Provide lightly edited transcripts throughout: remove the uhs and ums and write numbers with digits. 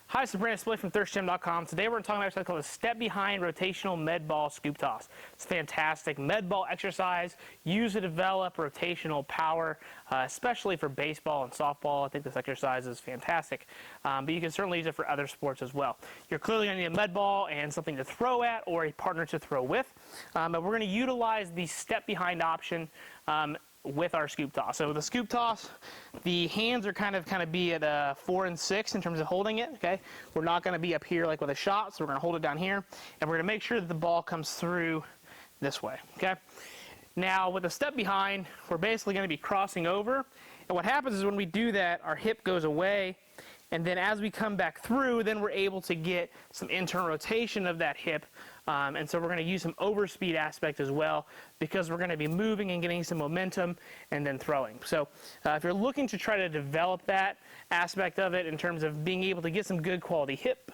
Hi, this is Brandon Spillane from thirstgym.com. Today we're going to talk about something called a step behind rotational med ball scoop toss. It's a fantastic med ball exercise used to develop rotational power, especially for baseball and softball. I think this exercise is fantastic, but you can certainly use it for other sports as well. You're clearly going to need a med ball and something to throw at or a partner to throw with, but we're going to utilize the step behind option with our scoop toss. So with the scoop toss, the hands are kind of be at 4 and 6 in terms of holding it. Okay, we're not going to be up here like with a shot, so we're going to hold it down here, and we're going to make sure that the ball comes through this way. Okay. Now with the step behind, we're basically going to be crossing over, and what happens is when we do that, our hip goes away, and then as we come back through, then we're able to get some internal rotation of that hip. And so we're going to use some overspeed aspect as well, because we're going to be moving and getting some momentum and then throwing. So if you're looking to try to develop that aspect of it in terms of being able to get some good quality hip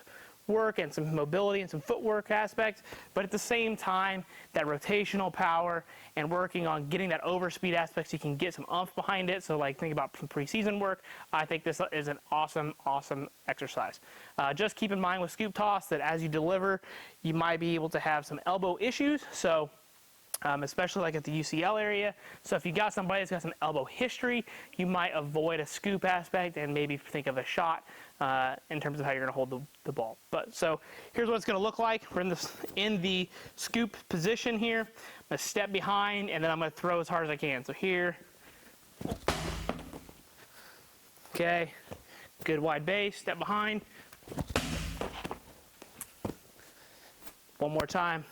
work and some mobility and some footwork aspect, but at the same time that rotational power and working on getting that overspeed aspect so you can get some oomph behind it, so like think about some preseason work, I think this is an awesome exercise. Just keep in mind with scoop toss that as you deliver, you might be able to have some elbow issues, so especially like at the UCL area. So if you got somebody that's got some elbow history, you might avoid a scoop aspect and maybe think of a shot in terms of how you're going to hold the ball. But so here's what it's going to look like. We're in the scoop position here. I'm going to step behind, and then I'm going to throw as hard as I can. So here, okay, good wide base, step behind. One more time.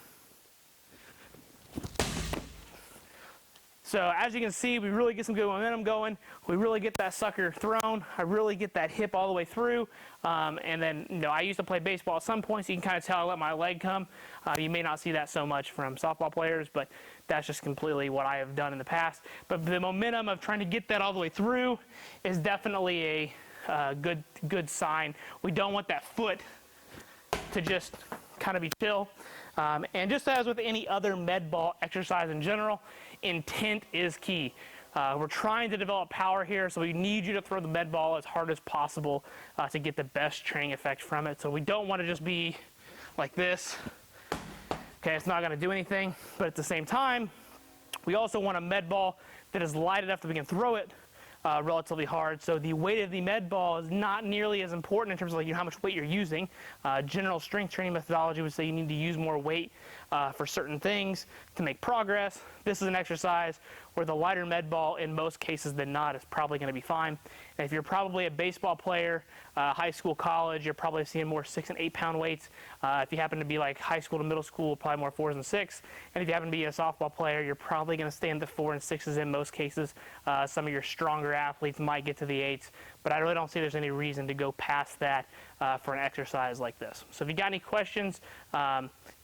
So as you can see, we really get some good momentum going. We really get that sucker thrown. I really get that hip all the way through. And then, I used to play baseball at some point, so you can kind of tell I let my leg come. You may not see that so much from softball players, but that's just completely what I have done in the past. But the momentum of trying to get that all the way through is definitely a good sign. We don't want that foot to just kind of be chill. And just as with any other med ball exercise in general, intent is key. We're trying to develop power here, so we need you to throw the med ball as hard as possible to get the best training effect from it. So we don't want to just be like this. Okay, it's not going to do anything, but at the same time, we also want a med ball that is light enough that we can throw it relatively hard. So the weight of the med ball is not nearly as important in terms of like how much weight you're using. General strength training methodology would say you need to use more weight for certain things to make progress. This is an exercise where the lighter med ball in most cases than not is probably going to be fine. And if you're probably a baseball player, high school, college, you're probably seeing more 6 and 8 pound weights. If you happen to be like high school to middle school, probably more 4s and 6. And if you happen to be a softball player, you're probably going to stay in the 4 and 6s in most cases. Some of your stronger athletes might get to the 8s, but I really don't see there's any reason to go past that for an exercise like this. So if you got any questions,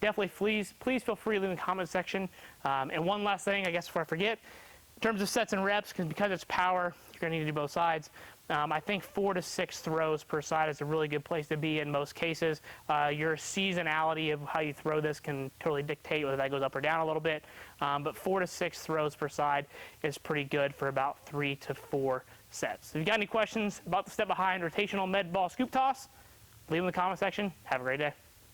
definitely please feel free to leave in the comment section. And one last thing, I guess before I forget, in terms of sets and reps, because it's power, you're going to need to do both sides. I think 4 to 6 throws per side is a really good place to be in most cases. Your seasonality of how you throw this can totally dictate whether that goes up or down a little bit. But 4 to 6 throws per side is pretty good for about 3 to 4 sets. If you got any questions about the step behind rotational med ball scoop toss, leave them in the comment section. Have a great day.